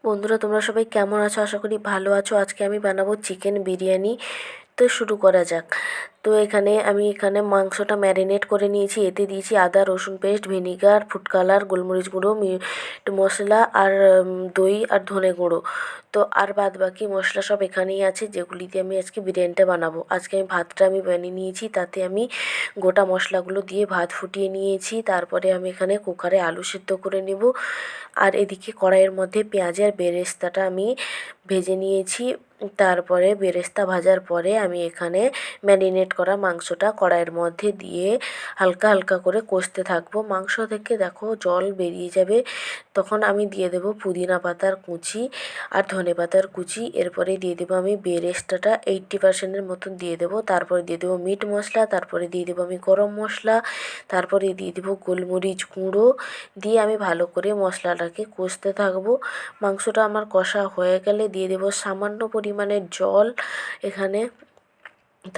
বন্ধুরা, তোমরা সবাই কেমন আছো? আশা করি ভালো আছো। আজকে আমি বানাবো চিকেন বিরিয়ানি। তো শুরু করা যাক। তো আমি এখানে মাংসটা ম্যারিনেট করে নিয়েছি। এতে দিয়েছি আদা রসুন পেস্ট, ভিনিগার, ফুড কালার, গোলমরিচ গুঁড়ো, মিট মশলা আর দই আর ধনে গুঁড়ো। তো আর বাদ বাকি মশলা সব এখানেই আছে, যেগুলি দিয়ে আমি আজকে বিরিয়ানিটা বানাবো। আজকে ভাতটা আমি বানিয়ে নিয়েছি, তাতে আমি গোটা মশলাগুলো দিয়ে ভাত ফুটিয়ে নিয়েছি। তারপরে আমি এখানে কুকারে আলু সেদ্ধ করে নেব। আর এদিকে কড়াইয়ের মধ্যে পেঁয়াজের বেরেস্তাটা আমি ভেজে নিয়েছি। তারপরে বেরেস্তা ভাজার পরে আমি এখানে ম্যারিনেট করা মাংসটা কড়াইয়ের মধ্যে দিয়ে হালকা হালকা করে কষতে থাকবো। মাংস থেকে দেখো জল বেরিয়ে যাবে, তখন আমি দিয়ে দেবো পুদিনা পাতার কুচি আর ধনে পাতার কুচি। এরপরে দিয়ে দেবো আমি বেরেস্তাটা 80%-এর মতন দিয়ে দেবো। তারপরে দিয়ে দেবো মিট মশলা, তারপরে দিয়ে দেবো আমি গরম মশলা, তারপরে দিয়ে দেবো গোলমরিচ গুঁড়ো। দিয়ে আমি ভালো করে মশলাটাকে কষতে থাকবো। মাংসটা আমার কষা হয়ে গেলে দিয়ে দেবো সামান্য পরিমাণে জল এখানে।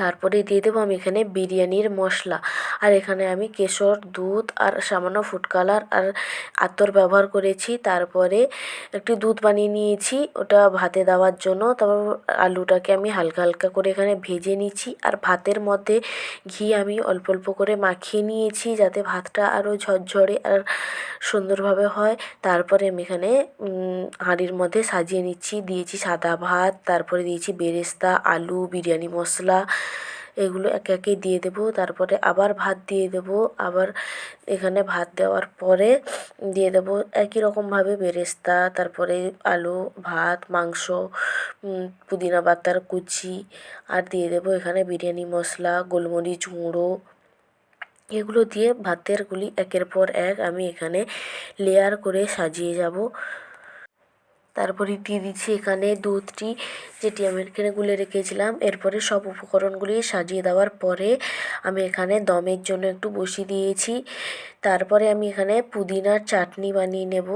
তারপরে দিয়ে দেবো আমি এখানে বিরিয়ানির মশলা। আর এখানে আমি কেশর, দুধ আর সামান্য ফুড কালার আর আতর ব্যবহার করেছি। তারপরে একটি দুধ বানিয়ে নিয়েছি ওটা ভাতে দেওয়ার জন্য। তারপর আলুটাকে আমি হালকা হালকা করে এখানে ভেজে নিচ্ছি। আর ভাতের মধ্যে ঘি আমি অল্প অল্প করে মাখিয়ে নিয়েছি, যাতে ভাতটা আরও ঝরঝরে আর সুন্দরভাবে হয়। তারপরে আমি এখানে হাঁড়ির মধ্যে সাজিয়ে নিচ্ছি। দিয়েছি সাদা ভাত, তারপরে দিয়েছি বেরেস্তা, আলু, বিরিয়ানি মশলা, এগুলো একে একে দিয়ে দেবো। তারপরে আবার ভাত দিয়ে দেবো। আবার এখানে ভাত দেওয়ার পরে দিয়ে দেবো একই রকমভাবে বেরেস্তা, তারপরে আলু, ভাত, মাংস, পুদিনা পাতার কুচি, আর দিয়ে দেবো এখানে বিরিয়ানি মশলা, গোলমরিচ গুঁড়ো। এগুলো দিয়ে ভাতেরগুলি একের পর এক আমি এখানে লেয়ার করে সাজিয়ে যাব। তারপরে দিয়ে দিচ্ছি এখানে দুধটি, যেটি আমি এখানে গুলে রেখেছিলাম। এরপরে সব উপকরণগুলি সাজিয়ে দেওয়ার পরে আমি এখানে দমের জন্য একটু বসিয়ে দিয়েছি। তারপরে আমি এখানে পুদিনার চাটনি বানিয়ে নেব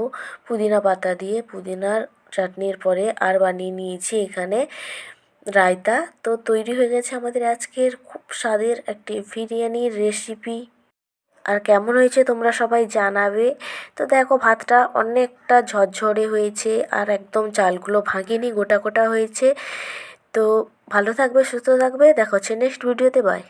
পুদিনা পাতা দিয়ে। পুদিনার চাটনির পরে আর বানিয়ে নিয়েছি এখানে রায়তা। তো তৈরি হয়ে গেছে আমাদের আজকের খুব স্বাদের একটি বিরিয়ানির রেসিপি। আর কেমন হয়েছে তোমরা সবাই জানাবে। তো দেখো ভাতটা অনেকটা ঝরঝরে হয়েছে আর একদম চালগুলো ভাঙেনি, গোটা গোটা হয়েছে। তো ভালো থাকবে, সুস্থ থাকবে, দেখা হচ্ছে নেক্সট ভিডিওতে। বাই।